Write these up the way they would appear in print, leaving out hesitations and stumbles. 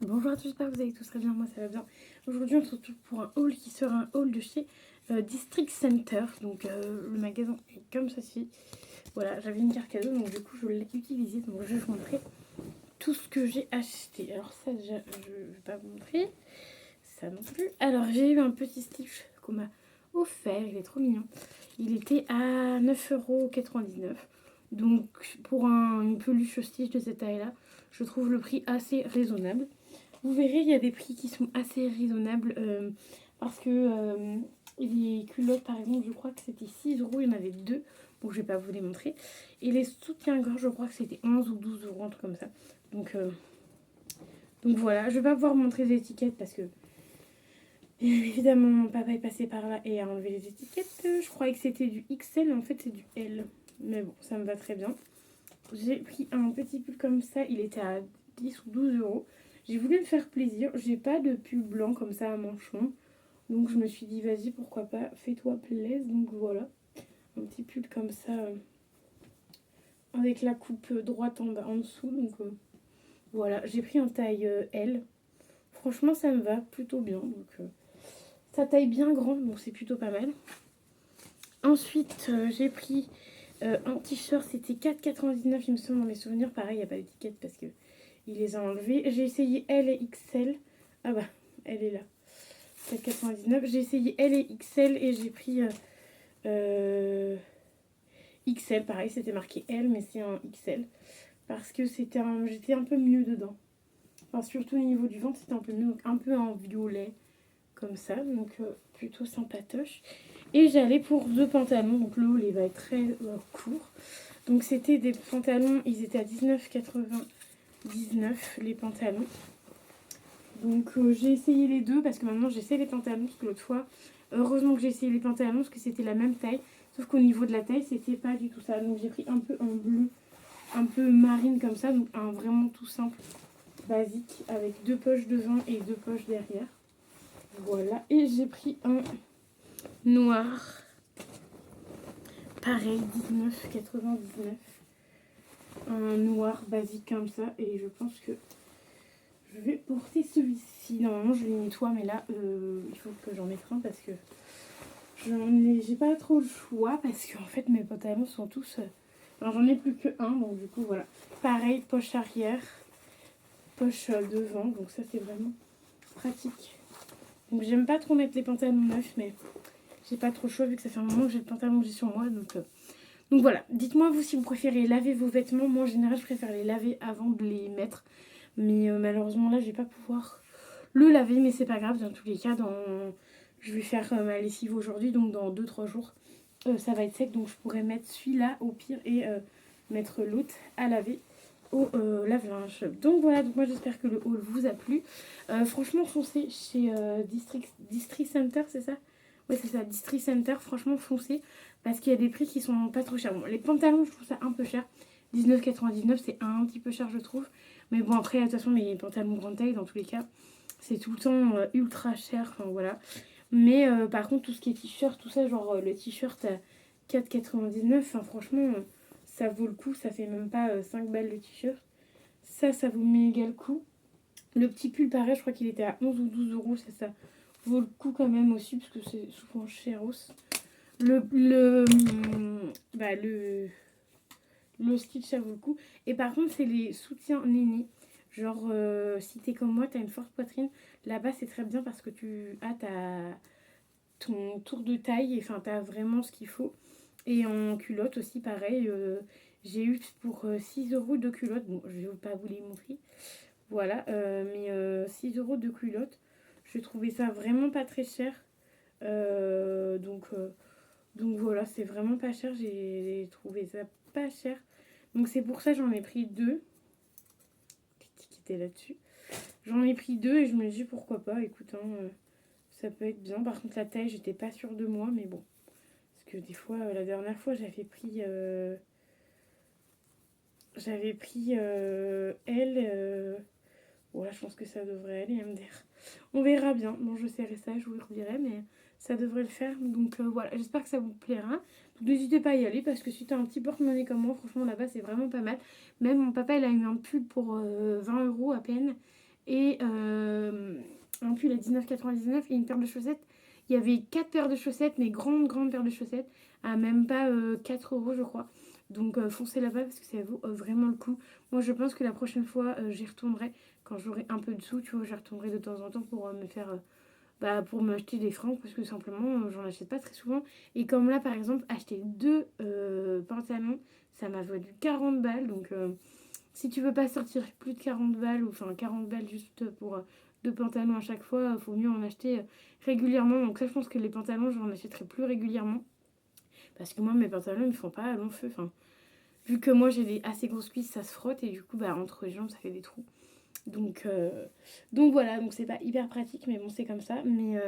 Bonjour à tous, j'espère que vous allez tous très bien, moi ça va bien. Aujourd'hui on se retrouve pour un haul qui sera un haul de chez District Center. Donc le magasin est comme ceci. Voilà, j'avais une carte cadeau donc du coup je l'ai utilisée. Donc je vais vous montrer tout ce que j'ai acheté. Alors ça déjà je ne vais pas vous montrer, ça non plus. Alors j'ai eu un petit Stitch qu'on m'a offert, il est trop mignon. Il était à 9,99 €. Donc pour une peluche Stitch de cette taille là, je trouve le prix assez raisonnable. Vous verrez, il y a des prix qui sont assez raisonnables parce que les culottes, par exemple, je crois que c'était 6 €, il y en avait deux. Bon, je vais pas vous les montrer. Et les soutiens-gorge, je crois que c'était 11 ou 12 €, un truc comme ça. Donc voilà, je vais pas pouvoir vous montrer les étiquettes parce que, évidemment, mon papa est passé par là et a enlevé les étiquettes. Je croyais que c'était du XL, mais en fait, c'est du L. Mais bon, ça me va très bien. J'ai pris un petit pull comme ça, il était à 10 ou 12 €. J'ai voulu me faire plaisir, j'ai pas de pull blanc comme ça à manchon. Donc je me suis dit vas-y pourquoi pas, fais-toi plaisir. Donc voilà, un petit pull comme ça avec la coupe droite en dessous. Donc voilà, j'ai pris en taille L. Franchement ça me va plutôt bien. Donc ça taille bien grand, donc c'est plutôt pas mal. Ensuite j'ai pris un t-shirt, c'était 4,99 € il me semble dans mes souvenirs. Pareil, il n'y a pas d'étiquette parce que il les a enlevés. J'ai essayé L et XL. Ah bah, elle est là. 4,99 €. J'ai essayé L et XL et j'ai pris XL. Pareil, c'était marqué L, mais c'est un XL. Parce que j'étais un peu mieux dedans. Enfin, surtout au niveau du ventre, c'était un peu mieux. Donc un peu en violet, comme ça. Donc plutôt sympatoche. Et j'allais pour deux pantalons. Donc le haut, il va être très court. Donc c'était des pantalons, ils étaient à 19,99 € les pantalons. Donc j'ai essayé les deux parce que maintenant j'essaie les pantalons parce que l'autre fois, heureusement que j'ai essayé les pantalons parce que c'était la même taille. Sauf qu'au niveau de la taille, c'était pas du tout ça. Donc j'ai pris un peu en bleu, un peu marine comme ça. Donc un vraiment tout simple, basique, avec deux poches devant et deux poches derrière. Voilà. Et j'ai pris un noir. Pareil, 19,99 €. Un noir basique comme ça. Et je pense que je vais porter celui-ci. Normalement, je le nettoie, mais là, il faut que j'en mette un parce que j'ai pas trop le choix. Parce qu'en fait, mes pantalons sont tous. Enfin, j'en ai plus que un, donc du coup, voilà. Pareil, poche arrière, poche devant. Donc, ça, c'est vraiment pratique. Donc, j'aime pas trop mettre les pantalons neufs, mais j'ai pas trop le choix vu que ça fait un moment que j'ai le pantalon que j'ai sur moi. Donc voilà. Dites-moi, vous, si vous préférez laver vos vêtements. Moi, en général, je préfère les laver avant de les mettre. Mais malheureusement là je vais pas pouvoir le laver, mais c'est pas grave. Dans tous les cas, je vais faire ma lessive aujourd'hui, donc dans 2-3 jours ça va être sec, donc je pourrais mettre celui-là au pire et mettre l'autre à laver au lave-linge. Donc voilà, donc moi j'espère que le haul vous a plu. Franchement foncez chez District Center, c'est ça? Ouais, c'est ça, District Center. Franchement foncez parce qu'il y a des prix qui sont pas trop chers. Bon, les pantalons je trouve ça un peu cher, 19,99 € c'est un petit peu cher je trouve. Mais bon, après, de toute façon, les pantalons grande taille, dans tous les cas, c'est tout le temps ultra cher. Enfin, voilà. Mais par contre, tout ce qui est t-shirt, tout ça, genre le t-shirt à 4,99 €, enfin, franchement, ça vaut le coup. Ça fait même pas 5 balles le t-shirt. Ça vaut méga le coup. Le petit pull, pareil, je crois qu'il était à 11 ou 12 €. Ça vaut le coup quand même aussi, parce que c'est souvent cher aussi. Bah, le Stitch, ça vaut le coup. Et par contre, c'est les soutiens nénés. Genre, si t'es comme moi, t'as une forte poitrine, là-bas, c'est très bien parce que tu as ton tour de taille. Enfin, t'as vraiment ce qu'il faut. Et en culotte aussi, pareil. J'ai eu pour 6 € de culotte. Bon, je vais pas vous les montrer. Voilà. Mais 6 € de culotte. Je trouvais ça vraiment pas très cher. Donc voilà, c'est vraiment pas cher. J'ai trouvé ça pas cher. Donc c'est pour ça j'en ai pris deux. Qui était là-dessus. J'en ai pris deux et je me dis pourquoi pas. Écoute, ça peut être bien. Par contre la taille, j'étais pas sûre de moi, mais bon. Parce que des fois, la dernière fois, j'avais pris L. Voilà, je pense que ça devrait aller, MDR. On verra bien. Bon, je serai ça, je vous le redirai, mais ça devrait le faire. Donc voilà, j'espère que ça vous plaira. Donc n'hésitez pas à y aller parce que si tu as un petit porte-monnaie comme moi, franchement là-bas c'est vraiment pas mal. Même mon papa il a eu un pull pour 20 € à peine. et un pull à 19,99 et une paire de chaussettes. Il y avait 4 paires de chaussettes, mais grandes paires de chaussettes, à même pas 4 euros je crois. Donc foncez là-bas parce que ça vaut vraiment le coup. Moi je pense que la prochaine fois j'y retournerai quand j'aurai un peu de sous, tu vois, j'y retournerai de temps en temps pour me faire... pour m'acheter des fringues parce que simplement j'en achète pas très souvent. Et comme là par exemple acheter 2 pantalons, ça m'a valu 40 balles. Donc si tu veux pas sortir plus de 40 balles, ou enfin 40 balles juste pour 2 pantalons à chaque fois, faut mieux en acheter régulièrement. Donc ça je pense que les pantalons j'en achèterai plus régulièrement. Parce que moi mes pantalons ils me font pas long feu. Enfin, vu que moi j'ai des assez grosses cuisses, ça se frotte et du coup entre les jambes ça fait des trous. Donc voilà, donc c'est pas hyper pratique, mais bon, c'est comme ça. Mais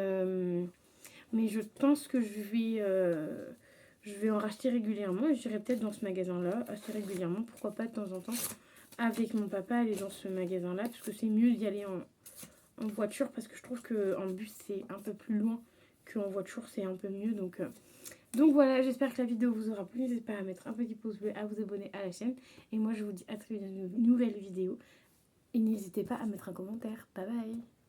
je pense que je vais en racheter régulièrement. Et j'irai peut-être dans ce magasin-là assez régulièrement. Pourquoi pas de temps en temps avec mon papa aller dans ce magasin-là. Parce que c'est mieux d'y aller en voiture. Parce que je trouve qu'en bus, c'est un peu plus loin qu'en voiture. C'est un peu mieux. Donc voilà, j'espère que la vidéo vous aura plu. N'hésitez pas à mettre un petit pouce bleu, à vous abonner à la chaîne. Et moi, je vous dis à très vite dans une nouvelle vidéo. Et n'hésitez pas à mettre un commentaire. Bye bye.